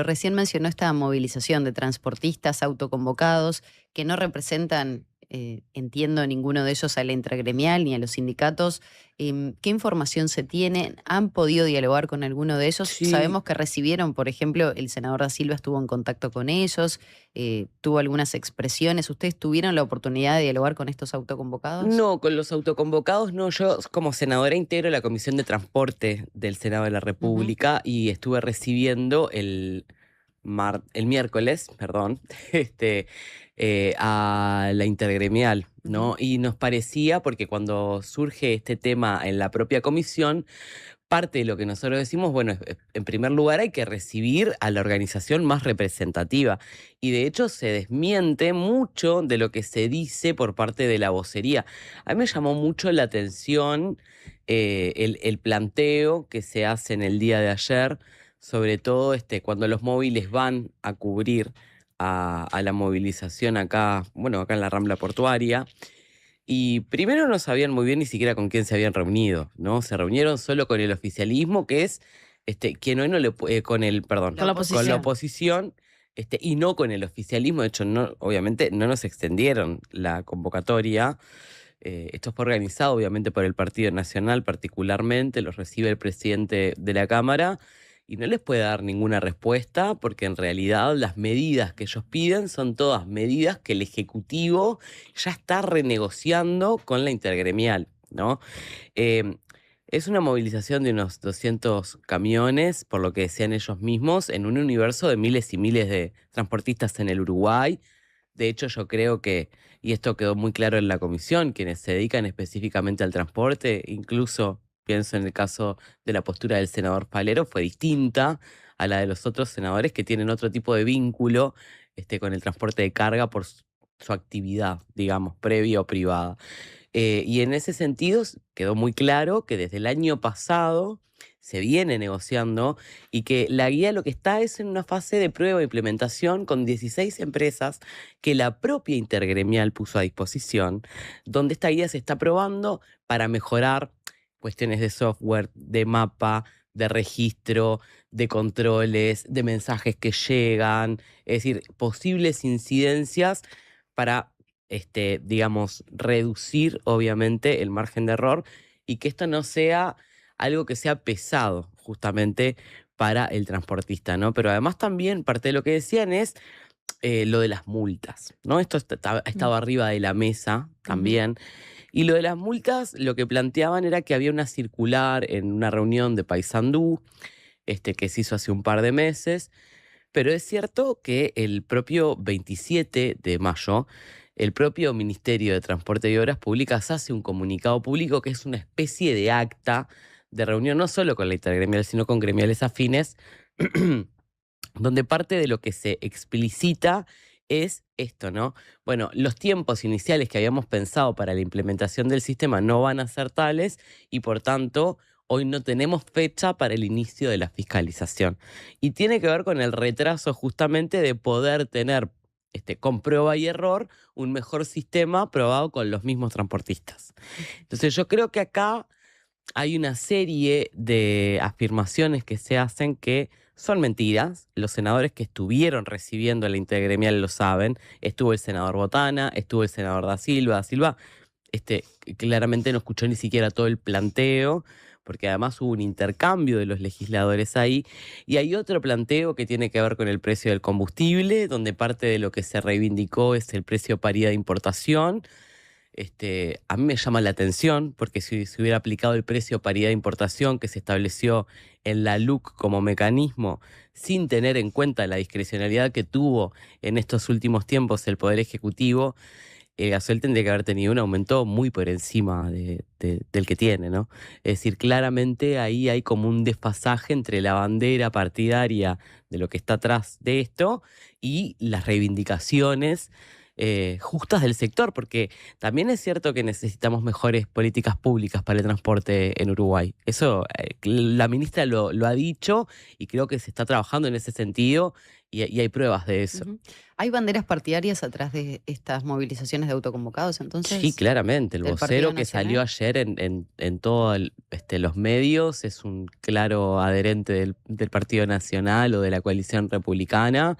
Recién mencionó esta movilización de transportistas autoconvocados que no representan, entiendo, ninguno de ellos a la intragremial ni a los sindicatos. ¿Qué información se tiene? ¿Han podido dialogar con alguno de ellos? Sí, Sabemos que recibieron, por ejemplo, el senador Da Silva estuvo en contacto con ellos, tuvo algunas expresiones. ¿Ustedes tuvieron la oportunidad de dialogar con estos autoconvocados? no, con los autoconvocados no. Yo como senadora integro la Comisión de Transporte del Senado de la Ujú. República y estuve recibiendo el miércoles, perdón, a la intergremial, Ujú. ¿no? Y nos parecía, porque cuando surge este tema en la propia comisión, parte de lo que nosotros decimos, bueno, en primer lugar hay que recibir a la organización más representativa. Y de hecho se desmiente mucho de lo que se dice por parte de la vocería. A mí me llamó mucho la atención el planteo que se hace en el día de ayer, sobre todo cuando los móviles van a cubrir a la movilización acá, bueno, acá en la Rambla Portuaria. Y primero no sabían muy bien ni siquiera con quién se habían reunido, ¿no? Se reunieron solo con el oficialismo, que es quien hoy no le con el, perdón, La con la oposición. oposición, y no con el oficialismo. De hecho, no, obviamente no nos extendieron la convocatoria. Esto fue organizado, obviamente, por el Partido Nacional, particularmente, los recibe el presidente de la Cámara y no les puede dar ninguna respuesta porque en realidad las medidas que ellos piden son todas medidas que el Ejecutivo ya está renegociando con la intergremial, ¿no? Eh, es una movilización de unos 200 camiones, por lo que decían ellos mismos, en un universo de miles y miles de transportistas en el Uruguay. De hecho, yo creo que, y esto quedó muy claro en la comisión, quienes se dedican específicamente al transporte, incluso pienso en el caso de la postura del senador Falero, fue distinta a la de los otros senadores que tienen otro tipo de vínculo con el transporte de carga por su actividad, digamos, previa o privada. Y en ese sentido quedó muy claro que desde el año pasado se viene negociando y que la guía lo que está es en una fase de prueba e implementación con 16 empresas que la propia intergremial puso a disposición, donde esta guía se está probando para mejorar cuestiones de software, de mapa, de registro, de controles, de mensajes que llegan, es decir, posibles incidencias para digamos, reducir obviamente el margen de error y que esto no sea algo que sea pesado justamente para el transportista, ¿no? Pero además también parte de lo que decían es lo de las multas, ¿no? Esto ha Mm. estado arriba de la mesa Ujú. también. Y lo de las multas, lo que planteaban era que había una circular en una reunión de Paysandú, que se hizo hace un par de meses, pero es cierto que el propio 27 de mayo, el propio Ministerio de Transporte y Obras Públicas hace un comunicado público que es una especie de acta de reunión no solo con la intergremial, sino con gremiales afines, donde parte de lo que se explicita es esto, ¿no? Bueno, los tiempos iniciales que habíamos pensado para la implementación del sistema no van a ser tales y por tanto hoy no tenemos fecha para el inicio de la fiscalización. Y tiene que ver con el retraso justamente de poder tener con prueba y error un mejor sistema probado con los mismos transportistas. Entonces yo creo que acá hay una serie de afirmaciones que se hacen que son mentiras. Los senadores que estuvieron recibiendo la intergremial lo saben. Estuvo el senador Botana, estuvo el senador Da Silva. Da Silva claramente no escuchó ni siquiera todo el planteo, porque además hubo un intercambio de los legisladores ahí. Y hay otro planteo que tiene que ver con el precio del combustible, donde parte de lo que se reivindicó es el precio paridad de importación. A mí me llama la atención porque si se hubiera aplicado el precio paridad de importación que se estableció en la LUC como mecanismo, sin tener en cuenta la discrecionalidad que tuvo en estos últimos tiempos el Poder Ejecutivo, el gasoil tendría que haber tenido un aumento muy por encima del que tiene, ¿no? Es decir, claramente ahí hay como un desfasaje entre la bandera partidaria de lo que está atrás de esto y las reivindicaciones justas del sector, porque también es cierto que necesitamos mejores políticas públicas para el transporte en Uruguay. Eso la ministra lo ha dicho y creo que se está trabajando en ese sentido y hay pruebas de eso. Ujú. ¿Hay banderas partidarias atrás de estas movilizaciones de autoconvocados, Sí, entonces, claramente. El del Partido vocero que salió Nacional? ayer en todos los medios es un claro adherente del Partido Nacional o de la coalición republicana.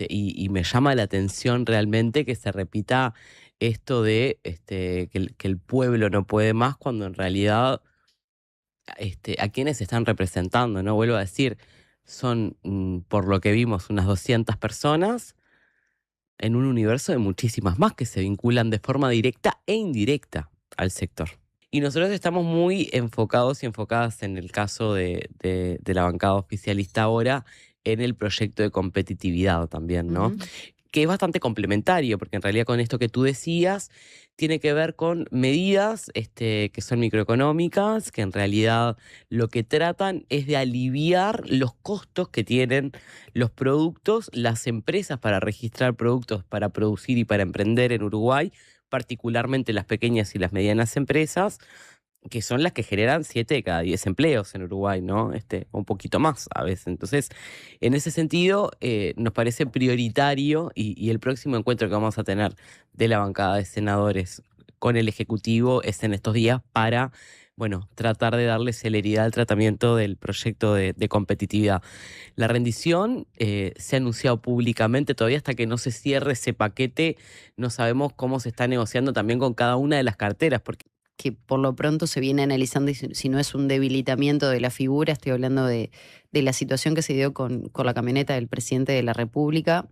Y me llama la atención realmente que se repita esto de que el pueblo no puede más cuando en realidad a quienes están representando, ¿no? Vuelvo a decir, son, por lo que vimos, unas 200 personas en un universo de muchísimas más que se vinculan de forma directa e indirecta al sector. Y nosotros estamos muy enfocados y enfocadas en el caso de la bancada oficialista ahora, en el proyecto de competitividad también, ¿no? Ujú. Que es bastante complementario, porque en realidad con esto que tú decías, tiene que ver con medidas que son microeconómicas, que en realidad lo que tratan es de aliviar los costos que tienen los productos, las empresas para registrar productos, para producir y para emprender en Uruguay, particularmente las pequeñas y las medianas empresas, que son las que generan 7 de cada 10 empleos en Uruguay, ¿no? Un poquito más a veces. Entonces, en ese sentido, nos parece prioritario y el próximo encuentro que vamos a tener de la bancada de senadores con el Ejecutivo es en estos días para, bueno, tratar de darle celeridad al tratamiento del proyecto de competitividad. La rendición se ha anunciado públicamente, todavía hasta que no se cierre ese paquete, no sabemos cómo se está negociando también con cada una de las carteras, porque Que por lo pronto se viene analizando y si no es un debilitamiento de la figura, estoy hablando de la situación que se dio con la camioneta del presidente de la República.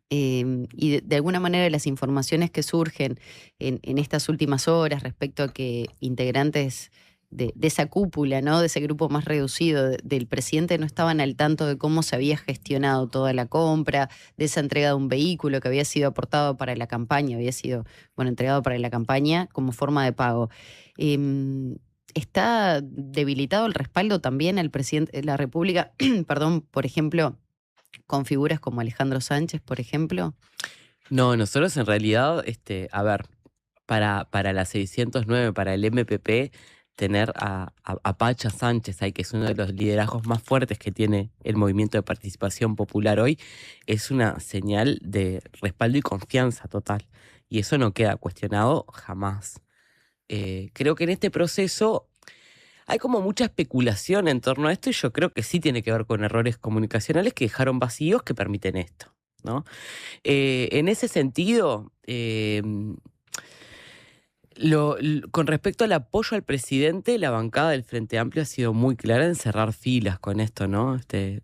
Y de alguna manera las informaciones que surgen en estas últimas horas respecto a que integrantes de esa cúpula, ¿no? De ese grupo más reducido del presidente no estaban al tanto de cómo se había gestionado toda la compra, de esa entrega de un vehículo que había sido aportado para la campaña, había sido, bueno, entregado para la campaña como forma de pago. Em, ¿Está debilitado el respaldo también al presidente de la República, perdón, por ejemplo, con figuras como Alejandro Sánchez, por ejemplo? no, nosotros en realidad, a ver, para la 609, para el MPP, tener a Pacha Sánchez ahí, que es uno de los liderazgos más fuertes que tiene el movimiento de participación popular hoy, es una señal de respaldo y confianza total. Y eso no queda cuestionado jamás. Creo que en este proceso hay como mucha especulación en torno a esto y yo creo que sí tiene que ver con errores comunicacionales que dejaron vacíos que permiten esto, ¿no? En ese sentido, con respecto al apoyo al presidente, la bancada del Frente Amplio ha sido muy clara en cerrar filas con esto, ¿no?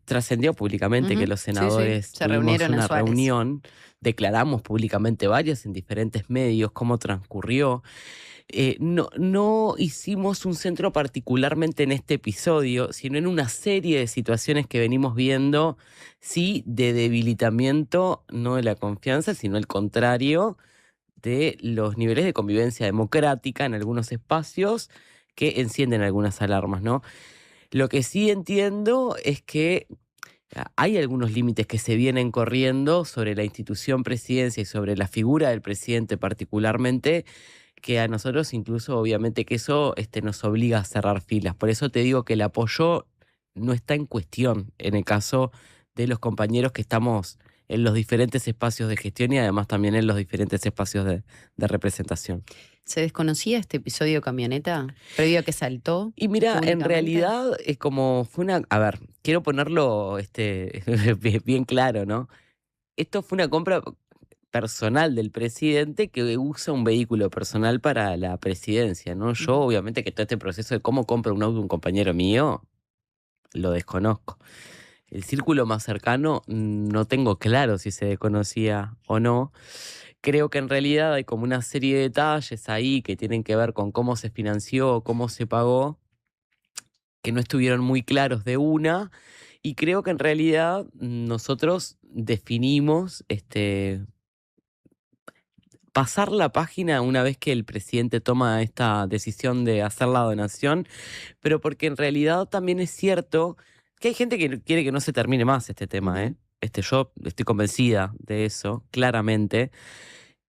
Trascendió públicamente que Ujú. los Sí, sí, senadores se tuvimos reunieron en una Suárez. reunión, declaramos públicamente varias en diferentes medios cómo transcurrió. No hicimos un centro particularmente en este episodio, sino en una serie de situaciones que venimos viendo, sí, de debilitamiento, no de la confianza, sino el contrario, de los niveles de convivencia democrática en algunos espacios que encienden algunas alarmas, ¿no? Lo que sí entiendo es que hay algunos límites que se vienen corriendo sobre la institución presidencia y sobre la figura del presidente particularmente, que a nosotros incluso obviamente que eso nos obliga a cerrar filas. Por eso te digo que el apoyo no está en cuestión en el caso de los compañeros que estamos en los diferentes espacios de gestión y además también en los diferentes espacios de representación. ¿Se desconocía este episodio camioneta previo a que saltó Y mira, en públicamente? realidad es como fue una, a ver, quiero ponerlo bien claro, ¿no? Esto fue una compra personal del presidente que usa un vehículo personal para la presidencia, ¿no? Yo, Ujú. obviamente, que todo este proceso de cómo compra un auto un compañero mío, lo desconozco. El círculo más cercano no tengo claro si se desconocía o no. Creo que en realidad hay como una serie de detalles ahí que tienen que ver con cómo se financió, cómo se pagó, que no estuvieron muy claros de una. Y creo que en realidad nosotros definimos pasar la página una vez que el presidente toma esta decisión de hacer la donación, pero porque en realidad también es cierto que hay gente que quiere que no se termine más este tema, Ujú. ¿eh? Yo estoy convencida de eso, claramente.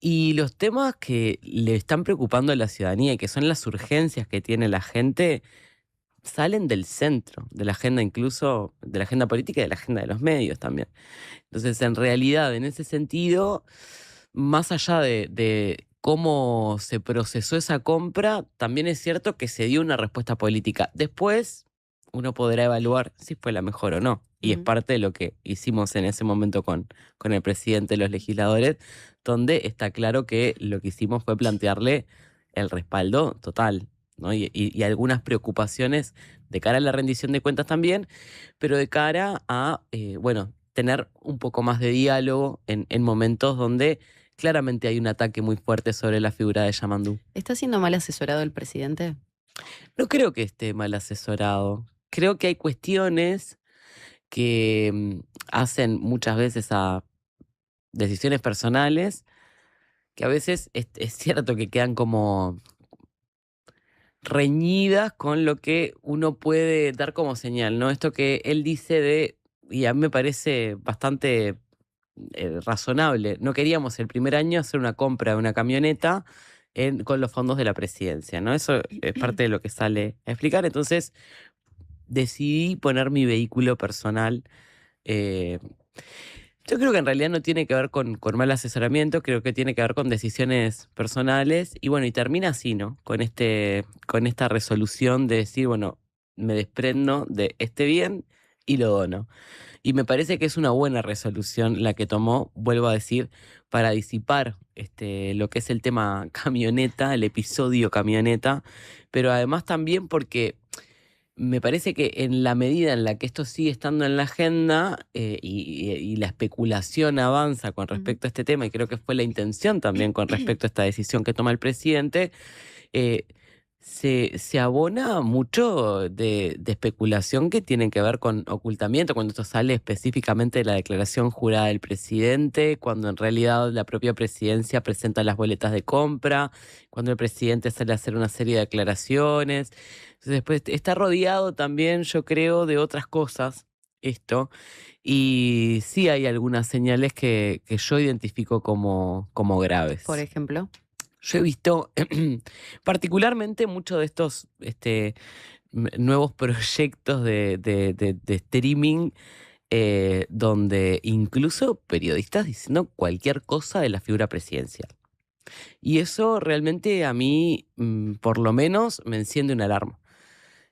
Y los temas que le están preocupando a la ciudadanía y que son las urgencias que tiene la gente, salen del centro de la agenda, incluso de la agenda política y de la agenda de los medios también. Entonces, en realidad, en ese sentido, más allá de cómo se procesó esa compra, también es cierto que se dio una respuesta política. Después, uno podrá evaluar si fue la mejor o no. Y es parte de lo que hicimos en ese momento con el presidente y los legisladores, donde está claro que lo que hicimos fue plantearle el respaldo total, ¿no? Y algunas preocupaciones de cara a la rendición de cuentas también, pero de cara a, bueno, tener un poco más de diálogo en momentos donde claramente hay un ataque muy fuerte sobre la figura de Yamandú. ¿Está siendo mal asesorado el presidente? No creo que esté mal asesorado. Creo que hay cuestiones que hacen muchas veces a decisiones personales que a veces es cierto que quedan como reñidas con lo que uno puede dar como señal, ¿no? Esto que él dice y a mí me parece bastante razonable. No queríamos el primer año hacer una compra de una camioneta con los fondos de la presidencia, ¿no? Eso es parte de lo que sale a explicar. Entonces decidí poner mi vehículo personal. eh, yo creo que en realidad no tiene que ver con mal asesoramiento, creo que tiene que ver con decisiones personales. Y bueno, y termina así, ¿no? Con esta resolución de decir, bueno, me desprendo de este bien y lo dono. Y me parece que es una buena resolución la que tomó, vuelvo a decir, para disipar lo que es el tema camioneta, el episodio camioneta, pero además también porque me parece que en la medida en la que esto sigue estando en la agenda y la especulación avanza con respecto a este tema, y creo que fue la intención también con respecto a esta decisión que toma el presidente, eh, se abona mucho de especulación que tienen que ver con ocultamiento, cuando esto sale específicamente de la declaración jurada del presidente, cuando en realidad la propia presidencia presenta las boletas de compra, cuando el presidente sale a hacer una serie de declaraciones. Entonces después está rodeado también, yo creo, de otras cosas esto. Y sí hay algunas señales que yo identifico como graves. Por ejemplo. Yo he visto particularmente muchos de estos nuevos proyectos de streaming donde incluso periodistas diciendo cualquier cosa de la figura presidencial. Y eso realmente a mí, por lo menos, me enciende una alarma.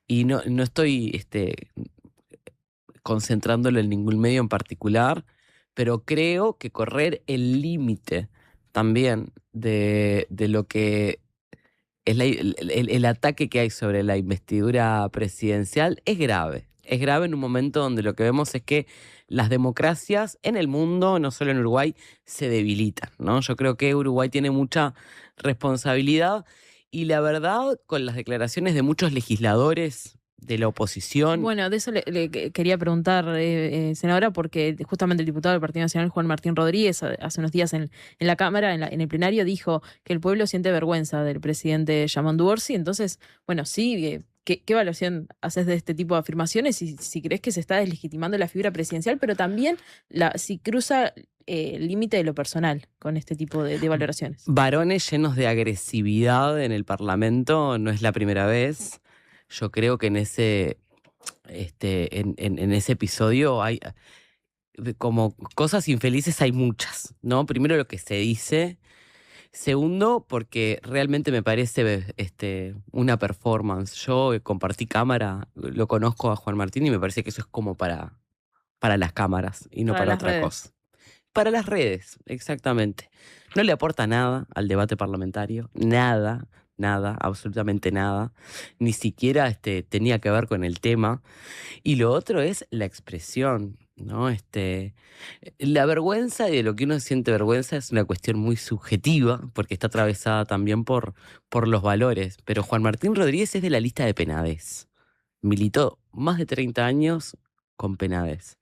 Y no estoy concentrándolo en ningún medio en particular, pero creo que correr el límite también de lo que es el ataque que hay sobre la investidura presidencial es grave. Es grave en un momento donde lo que vemos es que las democracias en el mundo, no solo en Uruguay, se debilitan, ¿no? Yo creo que Uruguay tiene mucha responsabilidad y la verdad, con las declaraciones de muchos legisladores de la oposición. Bueno, de eso quería preguntar, senadora, porque justamente el diputado del Partido Nacional, Juan Martín Rodríguez, hace unos días en la Cámara, en el plenario, dijo que el pueblo siente vergüenza del presidente Yamandú Orsi. Entonces, bueno, sí, ¿qué evaluación haces de este tipo de afirmaciones? Y si crees que se está deslegitimando la figura presidencial, pero también si cruza el límite de lo personal con este tipo de valoraciones. Varones llenos de agresividad en el Parlamento no es la primera vez. Yo creo que en ese episodio hay como cosas infelices, hay muchas, ¿no? Primero lo que se dice. Segundo, porque realmente me parece una performance. Yo compartí cámara, lo conozco a Juan Martín y me parece que eso es como para las cámaras y no para otra cosa. Para las redes, exactamente. No le aporta nada al debate parlamentario, nada, absolutamente nada. Ni siquiera tenía que ver con el tema. Y lo otro es la expresión, ¿no? La vergüenza y de lo que uno siente vergüenza es una cuestión muy subjetiva, porque está atravesada también por los valores. Pero Juan Martín Rodríguez es de la lista de Penades. Militó más de 30 años con Penades.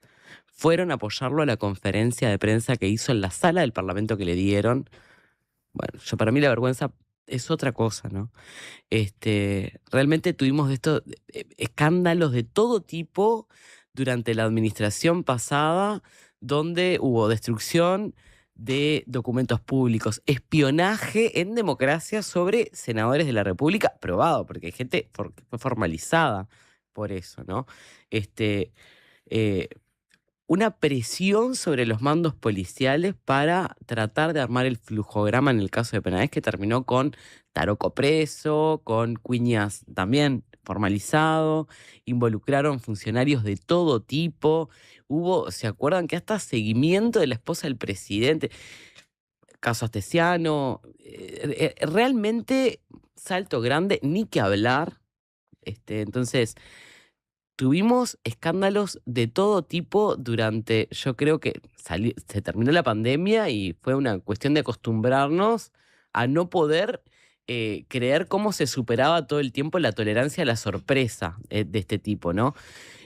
Fueron a apoyarlo a la conferencia de prensa que hizo en la sala del Parlamento que le dieron. Bueno, para mí la vergüenza es otra cosa, ¿no? Realmente tuvimos estos escándalos de todo tipo durante la administración pasada, donde hubo destrucción de documentos públicos, espionaje en democracia sobre senadores de la República, probado, porque hay gente que fue formalizada por eso, ¿no? Una presión sobre los mandos policiales para tratar de armar el flujograma en el caso de Penades, que terminó con Taroco preso, con Cuñas también formalizado, involucraron funcionarios de todo tipo, ¿se acuerdan que hasta seguimiento de la esposa del presidente? Caso Astesiano, realmente salto grande, ni que hablar. Entonces, tuvimos escándalos de todo tipo durante, yo creo que se terminó la pandemia y fue una cuestión de acostumbrarnos a no poder creer cómo se superaba todo el tiempo la tolerancia a la sorpresa de este tipo, ¿no?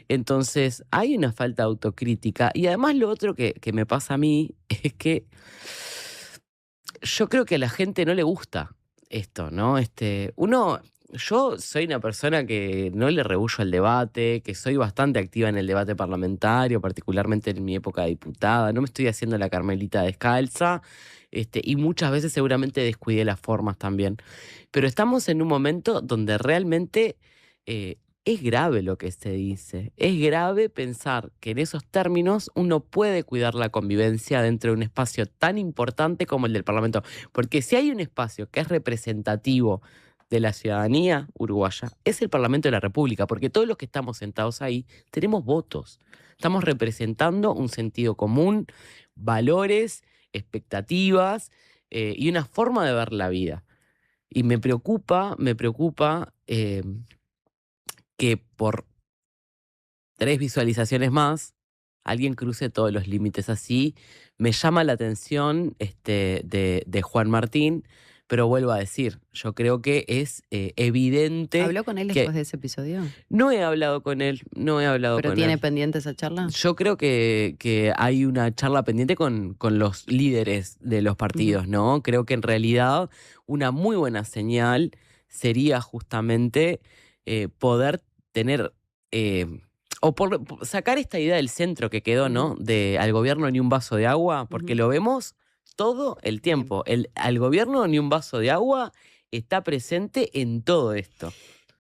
Entonces, hay una falta de autocrítica. Y además lo otro que me pasa a mí es que yo creo que a la gente no le gusta esto, ¿no? Yo soy una persona que no le rehúyo al debate, que soy bastante activa en el debate parlamentario, particularmente en mi época de diputada. No me estoy haciendo la Carmelita descalza, y muchas veces seguramente descuidé las formas también. Pero estamos en un momento donde realmente es grave lo que se dice. Es grave pensar que en esos términos uno puede cuidar la convivencia dentro de un espacio tan importante como el del Parlamento. Porque si hay un espacio que es representativo de la ciudadanía uruguaya, es el Parlamento de la República, porque todos los que estamos sentados ahí tenemos votos. Estamos representando un sentido común, valores, expectativas y una forma de ver la vida. Y me preocupa que por 3 visualizaciones más alguien cruce todos los límites así. Me llama la atención de Juan Martín, pero vuelvo a decir, yo creo que es evidente. ¿Habló con él después de ese episodio? No he hablado con él, ¿Pero tiene pendiente esa charla? Yo creo que hay una charla pendiente con los líderes de los partidos, ¿no? Creo que en realidad una muy buena señal sería justamente poder tener o por sacar esta idea del centro que quedó, ¿no? De al gobierno ni un vaso de agua, porque lo vemos todo el tiempo. Al gobierno ni un vaso de agua está presente en todo esto.